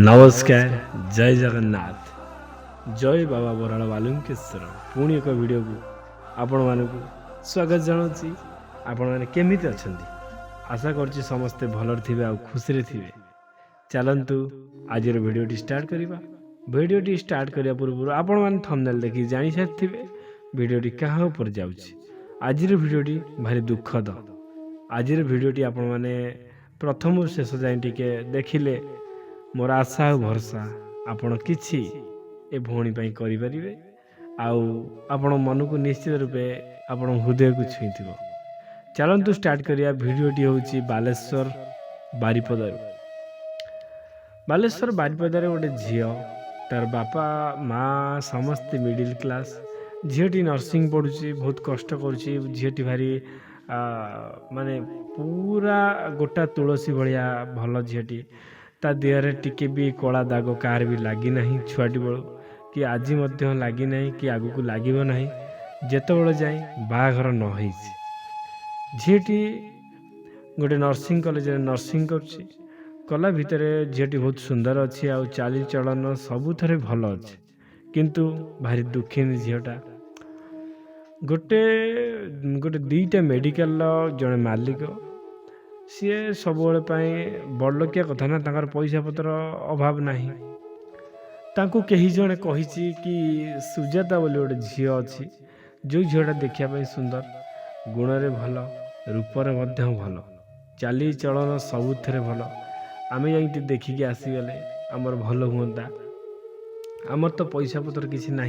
नमस्कार जय जगन्नाथ जय बाबा बराड़ बालुकेश्वर पुणी एक वीडियो को आपण मानक स्वागत जनाऊँगी। आपण मैंने केमिति अछंती आशा करछि समस्ते भलर थिबे आ खुशी थिबे। चलंतु आज वीडियोटी स्टार्ट करिबा। वीडियोटी स्टार्ट करिया पूर्व आपण माने थंबनेल देखि जानि साथिबे वीडियोटी कहा ऊपर जाउछि। आज वीडियोटी भारी दुखद। आज वीडियोटी आपण माने प्रथम शेष जाए टिके देखिले मोर आशा और भरसा आपण किछि ए भौणी पई करि परिबे आउ आपण मन को निश्चित रूपे आपण हृदय को छुईथिबो। चलंतु स्टार्ट करिया। वीडियोटी होछि बालेश्वर बारिपदार। बालेश्वर बारिपदार गोटे झियो तार बापा माँ समस्ते मिडिल क्लास। झीटी नर्सिंग पढ़ुची बहुत कष्ट करुची। झीटी भारी माने पूरा गोटा तुलसी भाया भल झीटी ता देहरे टिके भी कला दाग कार भी लगी ना छुआटी बेलू कि आज लगी ना कि आगू को लगे ना जिते बड़े जाए बाघर न झीटी गोटे नर्सिंग कॉलेज नर्सिंग कला भितर झीटी बहुत सुंदर अच्छी आ चाली चलन सबुथ भल अच्छे किंतु भारी दुखी झीटा गोटे गोटे दीटा मेडिकल जड़े मालिक सी सब बड़लोकिया कथा ना तांकर पैसा पत्र अभाव नहीं। तांको कही जड़े कही कि सुजाता बोली गोटे झी अच्छी जो झीटा देखापी सुंदर गुण में भल रूपर भल चाली चलन सबुथ भल आम जा देखिकी आसीगले आमर भल हुआ। आमर तो पैसा पत्र किसी ना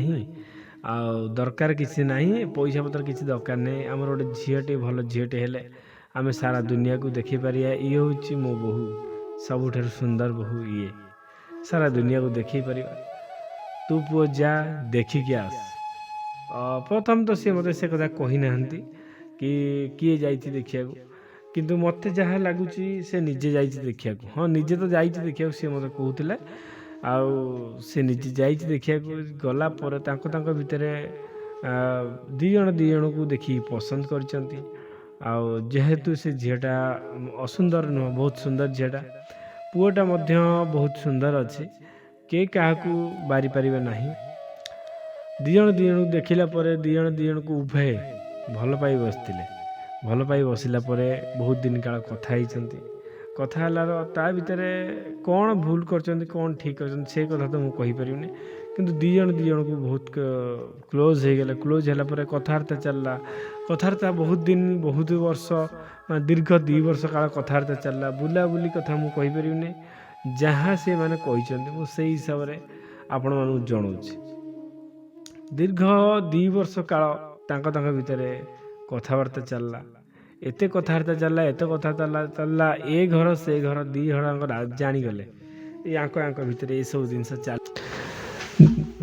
आ दरकार किसी ना पैसा पत्र किसी दरकार नहीं। आमर गोटे झीटे भल झीटे हेले आम सारा दुनिया को देखी पारिया ये हूँ मो बहु सबुठ सुंदर बहु ये सारा दुनिया को देखी पार। तू पुओ जा देखिकी आस। प्रथम तो सी मत से कथा कही ना कि किए जाइए देखा किंतु मत जहाँ लगुच से निजे जा देखा। हाँ निजे तो जा देखा सी मत कहते से निजे जा देखा गला भितर दी जन को देखी पसंद कर जेहेतु से झीटा असुंदर नुह बहुत सुंदर झीटा पुओटा बहुत सुंदर अच्छे के क्या बारी पारे ना। दिजण को देखला दिजण को उभय भल पाई बसते भल पाई बसला बहुत दिन काल कथा ता भितर कौन भूल कर कौन ठीक कर से कथा तो मुझे कहीपरि किंतु दिजण को बहुत क्लोज हो गला। क्लोज है कथबार्ता चलला कथबार्ता बहुत दिन बहुत वर्ष दीर्घ 2 वर्ष काल कथबार्ता चलला बुलाबुली कथा मुझे कहीपरि जहाँ से मैंने कही से हिसाब से आपण मानू जनाऊँगी। दीर्घ 2 वर्ष काल भितर कथबार्ता चलला एते कथबार्ता चलला एते कथा चलला ए घर से घर दी घर जानीगले या भितर ये सब जिन चल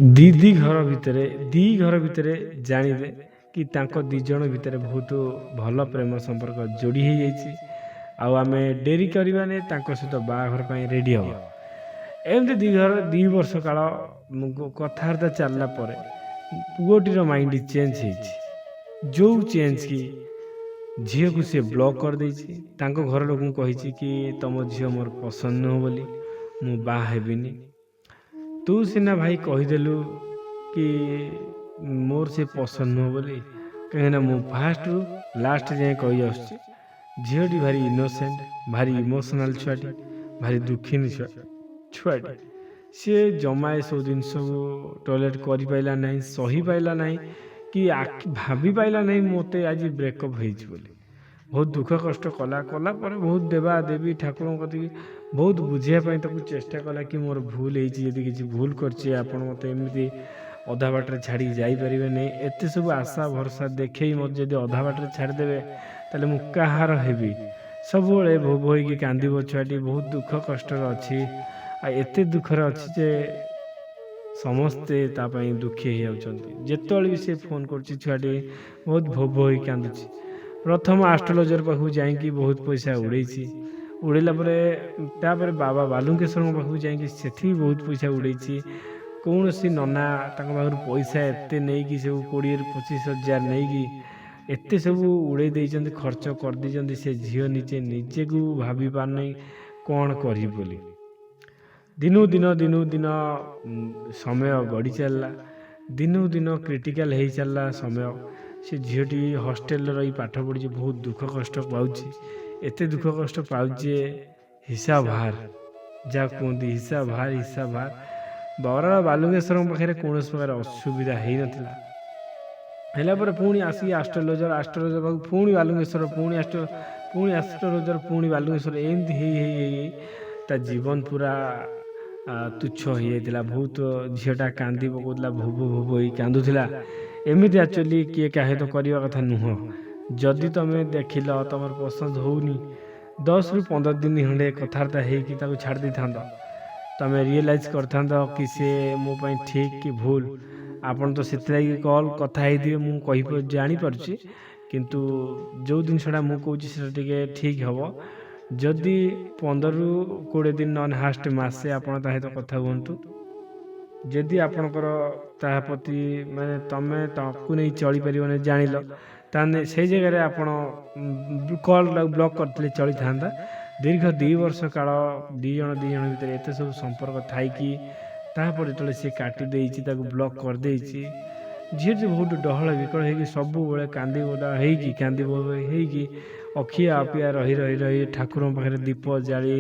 दी घर भितर जानिले कि तांको दी जण भितर बहुत भल प्रेम संपर्क जोड़ी हो जाइए। आम डेरी करवाने सहित बाघर रेडी हम एमती 2 वर्ष काल कथबार्ता चलला पुओटीर माइंड चेंज हो जो चेंज की झील को सी ब्लॉक कर देछि। घर लोक कही कि तुम झील मोर पसंद नुह बोली मु बाहेबिनी। तू सीना भाई कहीदेलु कि मोर से पसंद नुह बोली कहीं मु फास्ट रु लास्ट जाए कही आसुची झीलटी भारी इनोसेंट भारी इमोशनल छुआटी भारी दुखी छुआटी सी जमा सब जिन टॉयलेट कर पाइला नहीं सही पाइला नहीं कि भाभी पाइला नहीं मते आज ब्रेकअप होइछि बोली बहुत दुख कष्ट कला बहुत देवा देवी ठाकुर कति बहुत बुझाई ताकू चेष्टा कला कि मोर भूल होती किसी भूल करछे आपण मते एमती अधा बाटर छाड़ी जापर नहीं एत सब आशा भरसा देखे मत जब अधा बाटर छाड़देवे ताले मु कहार हेबी सब भो होगी कांदीब छुआटी बहुत दुख कष्ट अच्छी एत दुखर अच्छी जे समस्ते तापाई दुखी हो जिते भी से फोन करुआटी बहुत भोभ हो कांदुची। प्रथम एस्ट्रोलॉजर पाखु जाइए बहुत पैसा उड़ेला बाबा बालुकेश्वर पाखु जाइए से बहुत पैसा उड़े कौन सी नना पाखु पैसा एत नहीं सब 20-25 हजार नहीं एत सब उड़े देइचंदी खर्च कर दी से झील निजे को भाभी पार नहीं कौन करी बोली ଦିନକୁ ଦିନ ସମୟ ଗଡ଼ି ଚାଲିଲା। ଦିନକୁ ଦିନ କ୍ରିଟିକାଲ ହେଇ ଚାଲିଲା ସମୟ। ସେ ଝିଅଟି ହଷ୍ଟେଲରେ ରହି ପାଠ ପଢ଼ୁଛି, ବହୁତ ଦୁଃଖ କଷ୍ଟ ପାଉଛି। ଏତେ ଦୁଃଖ କଷ୍ଟ ପାଉଛି ଯେ ହିସାବ ବାହାର, ଯାହା କୁହନ୍ତି ହିସାବ ବାହାର। ବରାଳ ବାଲୁଙ୍ଗେଶ୍ୱରଙ୍କ ପାଖରେ କୌଣସି ପ୍ରକାର ଅସୁବିଧା ହେଇନଥିଲା। ହେଲା ପରେ ପୁଣି ଆସିକି ଆଷ୍ଟ୍ରୋଲୋଜର ପାଖକୁ, ପୁଣି ବାଲୁଙ୍ଗେଶ୍ୱର, ପୁଣି ଆଷ୍ଟ୍ରୋଲୋଜର, ପୁଣି ବାଲୁଙ୍ଗେଶ୍ୱର, ଏମିତି ହେଇ ତା ଜୀବନ ପୁରା ତୁଚ୍ଛ ହେଇଯାଇଥିଲା। ବହୁତ ଝିଅଟା କାନ୍ଦି ପକାଉଥିଲା, ଭୋବ ହେଇ କାନ୍ଦୁଥିଲା। ଏମିତି ଆକ୍ଚୁଆଲି କିଏ କାହା ସହିତ କରିବା କଥା ନୁହଁ। ଯଦି ତମେ ଦେଖିଲ ତମର ପସନ୍ଦ ହଉନି, 10ରୁ 15 ଦିନ ଖଣ୍ଡେ କଥାବାର୍ତ୍ତା ହେଇକି ତାକୁ ଛାଡ଼ି ଦେଇଥାନ୍ତ। ତମେ ରିଏଲାଇଜ୍ କରିଥାନ୍ତ କି ସେ ମୋ ପାଇଁ ଠିକ୍ କି ଭୁଲ। ଆପଣ ତ ସେଥିଲାଗି କଥା ହେଇଥିବେ, ମୁଁ ଜାଣିପାରୁଛି। କିନ୍ତୁ ଯେଉଁ ଜିନିଷଟା ମୁଁ କହୁଛି ସେଟା ଟିକେ ଠିକ୍ ହେବ। ଯଦି 15ରୁ 20 ଦିନ ନହେଲେ ହାଷ୍ଟ ମାସେ ଆପଣ ତା ସହିତ କଥା ହୁଅନ୍ତୁ। ଯଦି ଆପଣଙ୍କର ତାହା ପ୍ରତି ମାନେ ତମେ ତାକୁ ନେଇ ଚଳିପାରିବନି ଜାଣିଲ, ତାହେଲେ ସେଇ ଜାଗାରେ ଆପଣ କଲ୍ଟାକୁ ବ୍ଲକ୍ କରିଥିଲେ ଚଳିଥାନ୍ତା। ଦୀର୍ଘ 2 ବର୍ଷ କାଳ ଦୁଇ ଜଣ ଭିତରେ ଏତେ ସବୁ ସମ୍ପର୍କ ଥାଇକି ତାପରେ ଯେତେବେଳେ ସେ କାଟି ଦେଇଛି, ତାକୁ ବ୍ଲକ୍ କରିଦେଇଛି, ଝିଅଟି ବହୁତ ଡହଳ ବିକଳ ହେଇକି ସବୁବେଳେ କାନ୍ଦି ହେଇକି ଅଖିଆ ଅପିଆ ରହି ଠାକୁରଙ୍କ ପାଖରେ ଦୀପ ଜାଳି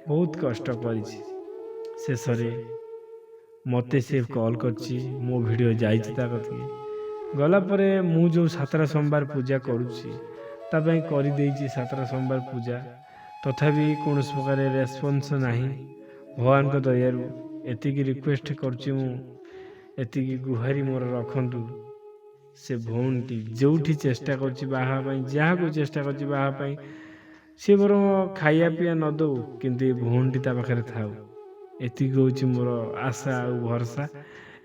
ବହୁତ କଷ୍ଟ କରିଛି। ଶେଷରେ ମୋତେ ସେ କଲ୍ କରିଛି, ମୋ ଭିଡ଼ିଓ ଯାଇଛି ତା କତିକି। ଗଲା ପରେ ମୁଁ ଯେଉଁ 7ଟା ସୋମବାର ପୂଜା କରୁଛି, ତା ପାଇଁ କରିଦେଇଛି 7ଟା ସୋମବାର ପୂଜା। ତଥାପି କୌଣସି ପ୍ରକାର ରେସ୍ପନ୍ସ ନାହିଁ। ଭଗବାନଙ୍କ ଦୟାରୁ ଏତିକି ରିକ୍ୱେଷ୍ଟ କରୁଛି, ମୁଁ ଏତିକି ଗୁହାରି ମୋର ରଖନ୍ତୁ। ସେ ଭଉଣୀଟି ଯେଉଁଠି ଚେଷ୍ଟା କରୁଛି ବାହା ପାଇଁ, ଯାହାକୁ ଚେଷ୍ଟା କରୁଛି ବାହା ପାଇଁ, ସେ ବରଂ ଖାଇବା ପିଇବା ନ ଦେଉ, କିନ୍ତୁ ଏ ଭଉଣୀଟି ତା ପାଖରେ ଥାଉ। ଏତିକି ହେଉଛି ମୋର ଆଶା ଆଉ ଭରସା।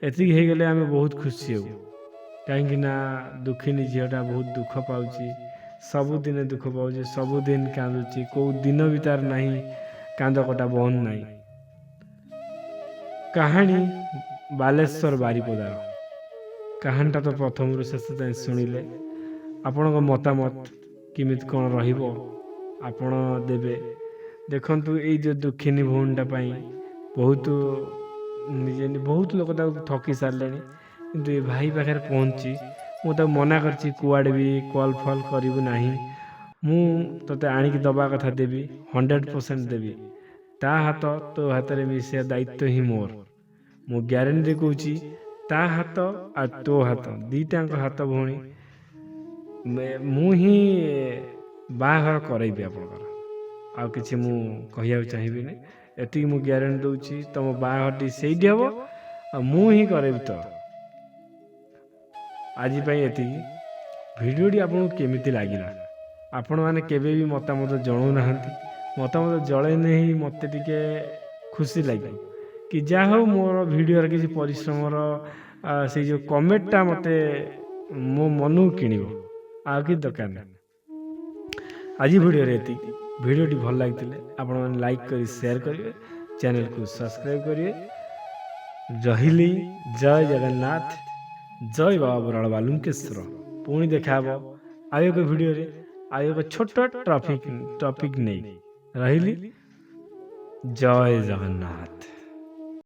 ଏତିକି ହେଇଗଲେ ଆମେ ବହୁତ ଖୁସି ହେବୁ। କାହିଁକି ନା ଦୁଃଖିନୀ ଝିଅଟା ବହୁତ ଦୁଃଖ ପାଉଛି, ସବୁଦିନେ ଦୁଃଖ ପାଉଛି, ସବୁଦିନ କାନ୍ଦୁଛି। କେଉଁ ଦିନ ବି ତାର ନାହିଁ କାନ୍ଦ କଟା ବନ୍ଦ ନାହିଁ। କାହାଣୀ ବାଲେଶ୍ୱର ବାରିପଦାର। କାହାଣୀଟା ତ ପ୍ରଥମରୁ ଶେଷ ଯାଏଁ ଶୁଣିଲେ। ଆପଣଙ୍କ ମତାମତ କେମିତି କ'ଣ ରହିବ ଆପଣ ଦେବେ। ଦେଖନ୍ତୁ, ଏଇ ଯେଉଁ ଦୁଃଖିନୀ ଭଉଣୀଟା ପାଇଁ ବହୁତ ଲୋକ ତାକୁ ଠକି ସାରିଲେଣି। କିନ୍ତୁ ଏ ଭାଇ ପାଖରେ ପହଞ୍ଚି ମୁଁ ତାକୁ ମନା କରିଛି, କୁଆଡ଼େ ବି କଲ୍ ଫଲ୍ କରିବୁ ନାହିଁ। ମୁଁ ତୋତେ ଆଣିକି ଦେବା କଥା ଦେବି, 100% ଦେବି। ତା ହାତ ତୋ ହାତରେ ମିଶିବା ଦାୟିତ୍ୱ ହିଁ ମୋର। ମୁଁ ଗ୍ୟାରେଣ୍ଟି କହୁଛି, ତା ହାତ ଆଉ ତୋ ହାତ, ଦୁଇଟାଙ୍କ ହାତ ଭଉଣୀ, ମୁଁ ହିଁ ବାହାଘର କରେଇବି ଆପଣଙ୍କର। ଆଉ କିଛି ମୁଁ କହିବାକୁ ଚାହିଁବିନି। ଏତିକି ମୁଁ ଗ୍ୟାରେଣ୍ଟି ଦେଉଛି, ତମ ବାହାଘରଟି ସେଇଠି ହେବ ଆଉ ମୁଁ ହିଁ କରେଇବି। ତ ଆଜି ପାଇଁ ଏତିକି। ଭିଡ଼ିଓଟି ଆପଣଙ୍କୁ କେମିତି ଲାଗିଲା? ଆପଣମାନେ କେବେ ବି ମତାମତ ଜଣାଉନାହାନ୍ତି। ମତାମତ ଜଣାଇଲେ ହିଁ ମୋତେ ଟିକେ ଖୁସି ଲାଗିବ କି ଯାହା ହଉ ମୋର ଭିଡ଼ିଓର କିଛି ପରିଶ୍ରମର ସେଇ ଯେଉଁ କମେଣ୍ଟଟା ମୋତେ ମୋ ମନକୁ କିଣିବ, ଆଉ କିଛି ଦରକାର ନାହିଁ। ଆଜି ଭିଡ଼ିଓରେ ଏତିକି। ଭିଡ଼ିଓଟି ଭଲ ଲାଗିଥିଲେ ଆପଣମାନେ ଲାଇକ୍ କରି ସେୟାର କରିବେ, ଚ୍ୟାନେଲକୁ ସବସ୍କ୍ରାଇବ୍ କରିବେ। ରହିଲି, ଜୟ ଜଗନ୍ନାଥ, ଜୟ ବାବା ବରାଳ ବାଲୁଙ୍କେଶ୍ୱର। ପୁଣି ଦେଖା ହେବ ଆଉ ଏକ ଭିଡ଼ିଓରେ, ଆଉ ଏକ ଛୋଟ ଟପିକ୍ ନେଇ। ରହିଲି, ଜୟ ଜଗନ୍ନାଥ।